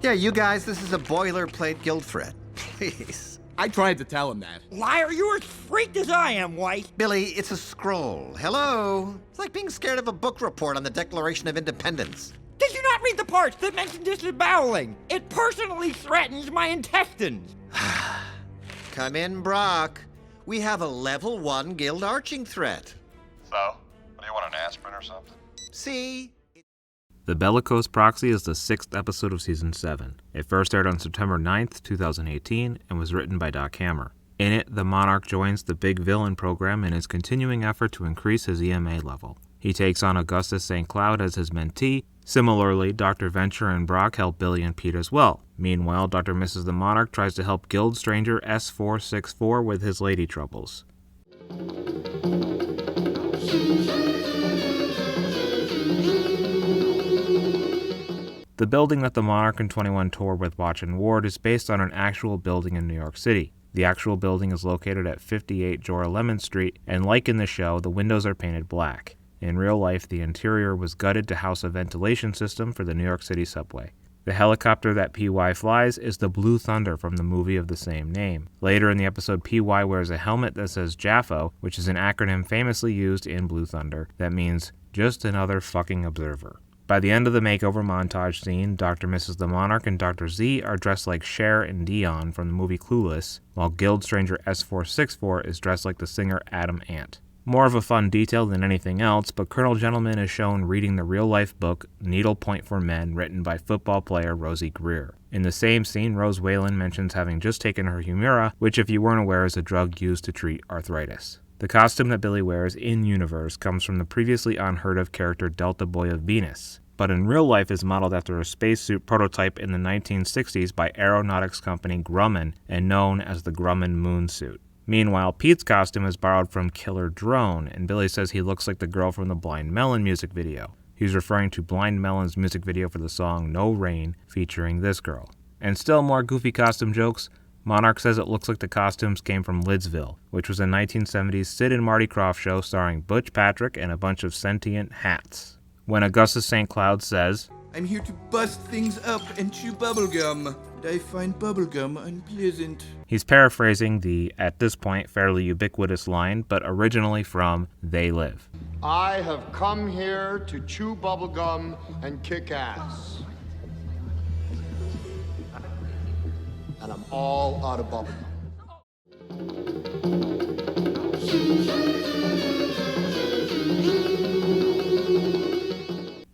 Yeah, you guys, this is a boilerplate guild threat. Please. I tried to tell him that. Liar, you're as freaked as I am, White. Billy, it's a scroll. Hello? It's like being scared of a book report on the Declaration of Independence. Did you not read the parts that mention disemboweling? It personally threatens my intestines. Come in, Brock. We have a level 1 guild arching threat. So, what do you want, an aspirin or something? See? The Bellicose Proxy is the 6th episode of Season 7. It first aired on September 9th, 2018, and was written by Doc Hammer. In it, the Monarch joins the Big Villain program in his continuing effort to increase his EMA level. He takes on Augustus St. Cloud as his mentee. Similarly, Dr. Venture and Brock help Billy and Pete as well. Meanwhile, Dr. Mrs. the Monarch tries to help Guild Stranger S464 with his lady troubles. The building that the Monarch and 21 tour with Watch and Ward is based on an actual building in New York City. The actual building is located at 58 Jorah Lemon Street, and like in the show, the windows are painted black. In real life, the interior was gutted to house a ventilation system for the New York City subway. The helicopter that PY flies is the Blue Thunder from the movie of the same name. Later in the episode, PY wears a helmet that says JAFO, which is an acronym famously used in Blue Thunder that means just another fucking observer. By the end of the makeover montage scene, Dr. Mrs. the Monarch and Dr. Z are dressed like Cher and Dion from the movie Clueless, while Guild Stranger S464 is dressed like the singer Adam Ant. More of a fun detail than anything else, but Colonel Gentleman is shown reading the real-life book Needle Point for Men written by football player Rosie Greer. In the same scene, Rose Whalen mentions having just taken her Humira, which if you weren't aware is a drug used to treat arthritis. The costume that Billy wears in Universe comes from the previously unheard-of character Delta Boy of Venus, but in real life is modeled after a spacesuit prototype in the 1960s by aeronautics company Grumman and known as the Grumman moonsuit. Meanwhile, Pete's costume is borrowed from Killer Drone, and Billy says he looks like the girl from the Blind Melon music video. He's referring to Blind Melon's music video for the song No Rain, featuring this girl. And still more goofy costume jokes. Monarch says it looks like the costumes came from Lidsville, which was a 1970s Sid and Marty Krofft show starring Butch Patrick and a bunch of sentient hats. When Augustus St. Cloud says, I'm here to bust things up and chew bubblegum, and I find bubblegum unpleasant. He's paraphrasing the, at this point, fairly ubiquitous line, but originally from They Live. I have come here to chew bubblegum and kick ass. And I'm all out of bubblegum.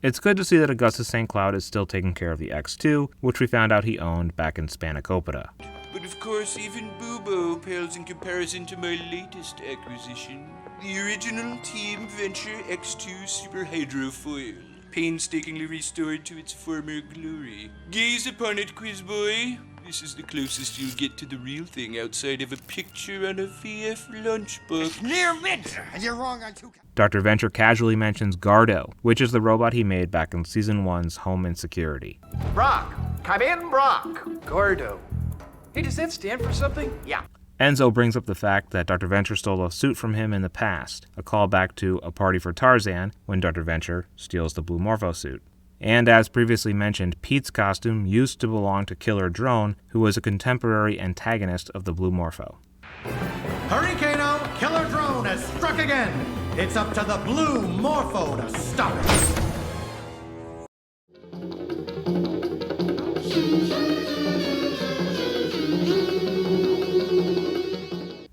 It's good to see that Augustus St. Cloud is still taking care of the X2, which we found out he owned back in Spanakopita. But of course, even Boobo pales in comparison to my latest acquisition, the original Team Venture X2 Super Hydrofoil, painstakingly restored to its former glory. Gaze upon it, quiz boy. This is the closest you'll get to the real thing outside of a picture on a VF lunchbook. Near Venture, and you're wrong on two. Dr. Venture casually mentions Gardo, which is the robot he made back in Season 1's Home Insecurity. Brock! Come in, Brock! Gordo. Hey, does that stand for something? Yeah. Enzo brings up the fact that Dr. Venture stole a suit from him in the past, a callback to A Party for Tarzan, when Dr. Venture steals the Blue Morpho suit. And as previously mentioned, Pete's costume used to belong to Killer Drone, who was a contemporary antagonist of the Blue Morpho. Hurry, Kano! Killer Drone has struck again! It's up to the Blue Morpho to stop it!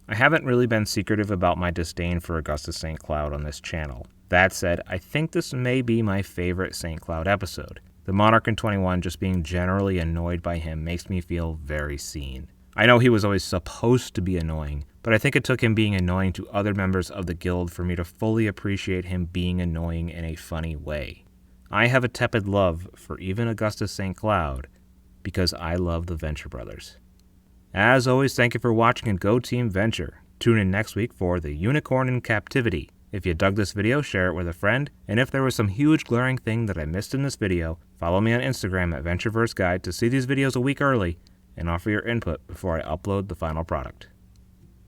I haven't really been secretive about my disdain for Augustus St. Cloud on this channel. That said, I think this may be my favorite St. Cloud episode. The Monarch in 21 just being generally annoyed by him makes me feel very seen. I know he was always supposed to be annoying, but I think it took him being annoying to other members of the guild for me to fully appreciate him being annoying in a funny way. I have a tepid love for even Augustus St. Cloud because I love the Venture Brothers. As always, thank you for watching and go Team Venture. Tune in next week for The Unicorn in Captivity. If you dug this video, share it with a friend, and if there was some huge glaring thing that I missed in this video, follow me on Instagram at Ventureverse Guide to see these videos a week early and offer your input before I upload the final product.